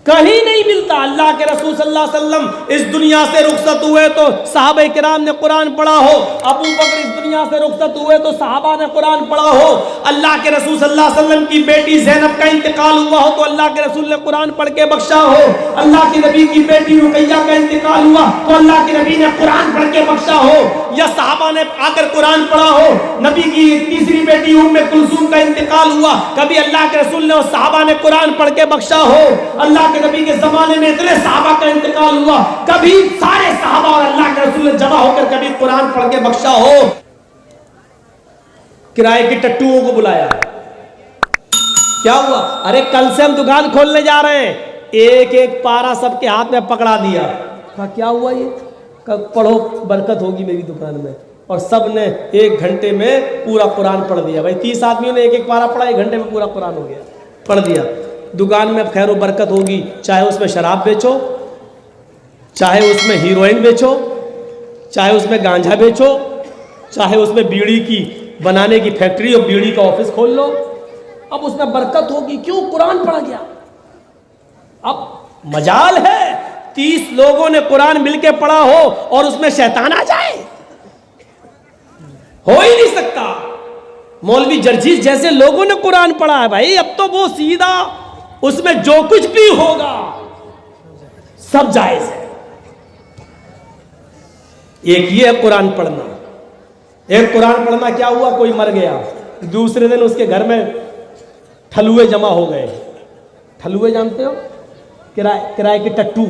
कहीं नहीं मिलता। अल्लाह के रसूल सल्लल्लाहु अलैहि वसल्लम इस दुनिया से रुखसत हुए तो सहाबा किराम ने कुरान पढ़ा हो, अबू बकर इस दुनिया से रुखसत हुए तो सहाबा ने कुरान पढ़ा हो, अल्लाह के रसूल सल्लल्लाहु अलैहि वसल्लम की बेटी ज़ैनब का इंतकाल हुआ हो तो अल्लाह के रसूल ने कुरान पढ़ के बख्शा हो, अल्लाह के नबी की बेटी रुकैया का इंतकाल हुआ तो अल्लाह के नबी ने कुरान पढ़ के बख्शा हो, या सहाबा ने आकर कुरान पढ़ा हो। नबी की तीसरी बेटी उम्मे कुलसूम का इंतकाल हुआ, कभी अल्लाह के रसूल ने और सहाबा ने कुरान पढ़ के बख्शा हो। अल्लाह के नबी के जमाने में इतने सहाबा का इंतकाल हुआ, कभी सारे सहाबा और अल्लाह के रसूल ने जमा होकर कभी कुरान पढ़ के बख्शा हो। किराए के टट्टुओं को बुलाया, क्या हुआ? अरे कल से हम दुकान खोलने जा रहे हैं, एक एक पारा सबके हाथ में पकड़ा दिया। कहा क्या हुआ ये? पढ़ो बरकत होगी मेरी दुकान में। और सब ने 1 घंटे में पूरा कुरान पढ़ दिया। भाई 30 आदमियों ने एक एक पारा पढ़ा, 1 घंटे में पूरा कुरान हो गया, पढ़ दिया। दुकान में खैर व बरकत होगी, चाहे उसमें शराब बेचो, चाहे उसमें हीरोइन बेचो, चाहे उसमें गांजा बेचो, चाहे उसमें बीड़ी की बनाने की फैक्ट्री और बीड़ी का ऑफिस खोल लो, अब उसमें बरकत होगी। क्यों? कुरान पढ़ा गया। अब मजाल है 30 लोगों ने कुरान मिलके पढ़ा हो और उसमें शैतान आ जाए, हो ही नहीं सकता। मौलवी जर्जीस जैसे लोगों ने कुरान पढ़ा है भाई, अब तो वो सीधा उसमें जो कुछ भी होगा सब जायज है। एक ये है कुरान पढ़ना। एक कुरान पढ़ना क्या हुआ, कोई मर गया, दूसरे दिन उसके घर में ठलुए जमा हो गए। ठलुए जानते हो? किराए के टट्टू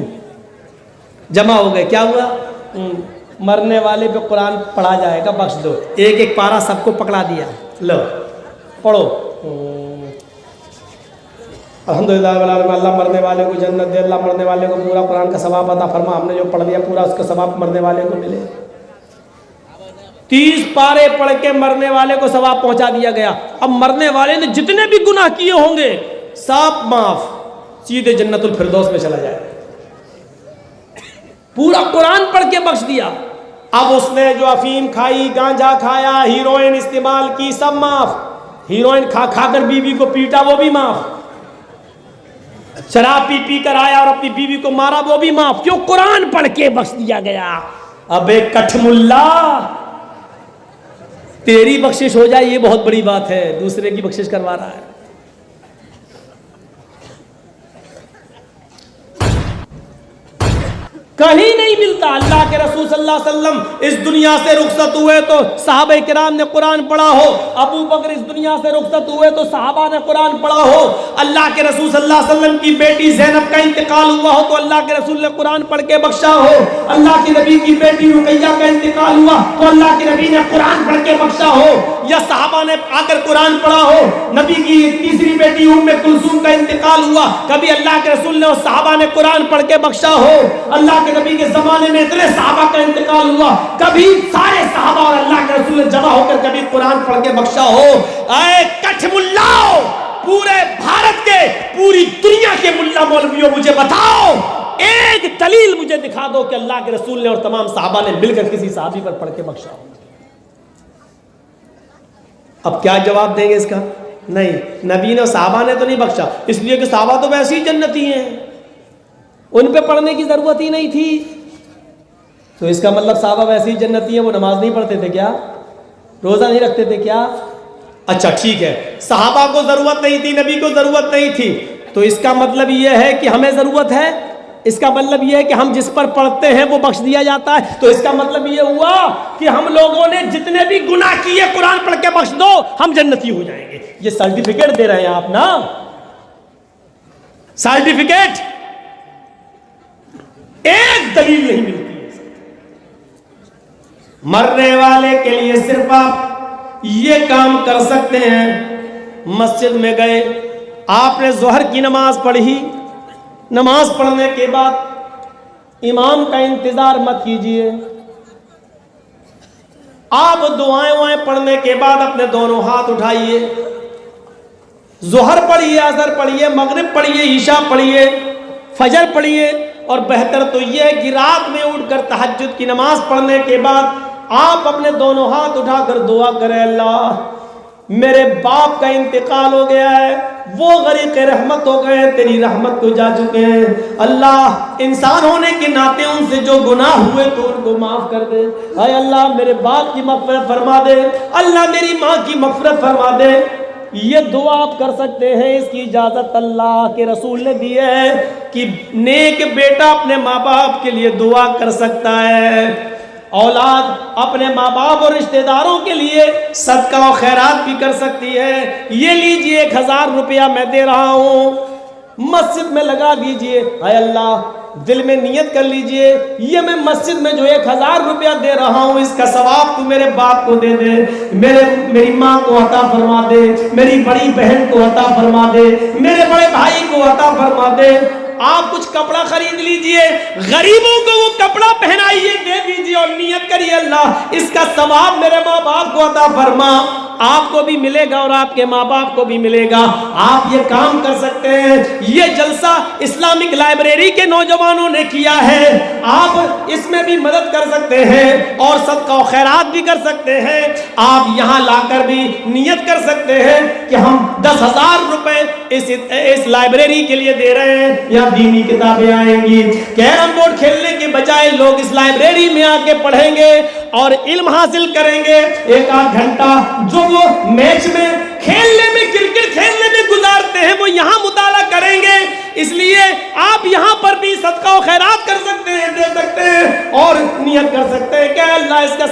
जमा हो गए। क्या हुआ? मरने वाले पे कुरान पढ़ा जाएगा, बख्श दो। एक एक पारा सबको पकड़ा दिया, लो पढ़ो। अल्हम्दुलिल्लाह अल्लाह मरने वाले को जन्नत दे, अल्लाह मरने वाले को पूरा कुरान का सवाब अता फरमा। हमने जो पढ़ दिया पूरा उसका सवाब मरने वाले को मिले। 30 पारे पढ़ के मरने वाले को सवाब पहुंचा दिया गया। अब मरने वाले ने जितने भी गुनाह किए होंगे सब माफ, सीधे जन्नतुल फिरदौस में चला जाए। पूरा कुरान पढ़ के बख्श दिया। अब उसने जो अफीम खाई, गांजा खाया, हीरोइन इस्तेमाल की, सब माफ। हीरोइन खा खाकर बीवी को पीटा, वो भी माफ। शराब पी पी कर आया और अपनी बीवी को मारा, वो भी माफ। क्यों? कुरान पढ़ के बख्श दिया गया। अबे कठमुल्ला, तेरी बख्शिश हो जाए ये बहुत बड़ी बात है, दूसरे की बख्शिश करवा रहा है। कहीं नहीं मिलता। अल्लाह के रसूल सल्लल्लाहु अलैहि वसल्लम इस दुनिया से रुखसत हुए तो सहाबा किराम ने कुरान पढ़ा हो, अबू बकर इस दुनिया से रुखसत हुए तो सहाबा ने कुरान पढ़ा हो, अल्लाह के रसूल सल्लल्लाहु अलैहि वसल्लम की बेटी ज़ैनब का इंतकाल हुआ हो तो अल्लाह के रसूल ने कुरान पढ़ के बख्शा हो, अल्लाह के नबी की बेटी रुकैया का इंतकाल हुआ तो अल्लाह के नबी ने कुरान पढ़ के बख्शा हो, या सहाबा ने आकर कुरान पढ़ा हो। नबी की तीसरी बेटी उम्मे कुलसूम का इंतकाल हुआ, कभी अल्लाह के रसूल ने और सहाबा ने कुरान पढ़ के बख्शा हो। अल्लाह के नबी के जमाने में इतने सहाबा का इंतकाल हुआ, कभी सारे सहाबा और अल्लाह के रसूल ने जमा होकर कभी कुरान पढ़ के बख्शा हो। ऐ कठमुल्लाओ, पूरे भारत के, पूरी दुनिया के मुल्ला मौलवियों, मुझे बताओ एक दलील मुझे दिखा दो कि अल्लाह के रसूल ने और तमाम सहाबा ने मिलकर किसी सहाबी पर पढ़ के बख्शा हो। अब क्या जवाब देंगे इसका? नहीं, नबी ने और सहाबा ने तो नहीं बख्शा, इसलिए कि सहाबा तो वैसे ही जन्नती हैं, उन पे पढ़ने की जरूरत ही नहीं थी। तो इसका मतलब सहाबा वैसे ही जन्नती है, वो नमाज नहीं पढ़ते थे क्या? रोजा नहीं रखते थे क्या? अच्छा ठीक है, सहाबा को जरूरत नहीं थी, नबी को जरूरत नहीं थी, तो इसका मतलब यह है कि हमें जरूरत है। इसका मतलब यह है कि हम जिस पर पढ़ते हैं वो बख्श दिया जाता है। तो इसका मतलब यह हुआ कि हम लोगों ने जितने भी गुनाह किए कुरान पढ़ के बख्श दो, हम जन्नती हो जाएंगे। ये सर्टिफिकेट दे रहे हैं आप ना, सर्टिफिकेट। एक दलील नहीं मिलती है। मरने वाले के लिए सिर्फ आप ये काम कर सकते हैं, मस्जिद में गए, आपने जोहर की नमाज पढ़ी, नमाज पढ़ने के बाद इमाम का इंतजार मत कीजिए, आप दुआएं वुआएं पढ़ने के बाद अपने दोनों हाथ उठाइए, जोहर पढ़िए, असर पढ़िए, मगरिब पढ़िए, ईशा पढ़िए, फजर पढ़िए, और बेहतर तो यह है कि रात में उठकर तहज्जुद की नमाज पढ़ने के बाद आप अपने दोनों हाथ उठाकर दुआ करें, अल्लाह मेरे बाप का इंतकाल हो गया है, वो गरीक रहमत हो गए, तेरी रहमत को जा चुके हैं। अल्लाह इंसान होने के नाते उनसे जो गुनाह हुए तो उनको माफ कर दे। हाय अल्लाह मेरे बाप की मग़फ़िरत फरमा दे, अल्लाह मेरी माँ की मग़फ़िरत फरमा दे। ये दुआ आप कर सकते हैं, इसकी इजाज़त अल्लाह के रसूल ने दी है कि नेक बेटा अपने माँ बाप के लिए दुआ कर सकता है, औलाद अपने माँ बाप और रिश्तेदारों के लिए सदका और खैरात भी कर सकती है। ये लीजिए 1000 रुपया मैं दे रहा हूँ, मस्जिद में लगा दीजिए। हाय अल्लाह दिल में नियत कर लीजिए, ये मैं मस्जिद में जो 1000 रुपया दे रहा हूँ इसका सवाब तू मेरे बाप को दे दे, मेरी माँ को अता फरमा दे, मेरी बड़ी बहन को अता फरमा दे, मेरे बड़े भाई को अता फरमा दे। आप कुछ कपड़ा खरीद लीजिए, गरीबों को वो कपड़ा पहनाइए, दे दीजिए और नियत करिए अल्लाह इसका सवाब मेरे माँ बाप को अता फरमा। आपको भी मिलेगा और आपके माँ बाप को भी मिलेगा। आप ये काम कर सकते हैं। ये जलसा इस्लामिक लाइब्रेरी के नौजवानों ने किया है, आप इसमें भी मदद कर सकते हैं और सदका और खैरात भी कर सकते हैं। आप यहाँ लाकर भी नियत कर सकते हैं कि हम 10,000 रुपए इस लाइब्रेरी के लिए दे रहे हैं, या दीनी किताबें आएंगी। कैरम बोर्ड खेलने के बजाय लोग इस लाइब्रेरी में आके पढ़ेंगे और इल्म हासिल करेंगे। 1-8 घंटा जो वो मैच में खेलने में, क्रिकेट खेलने में गुजारते हैं, वो यहाँ मुताला करेंगे। इसलिए आप यहाँ पर भी सदका और खैरात कर सकते हैं, दे सकते हैं और नियत कर सकते हैं कि अल्लाह इसका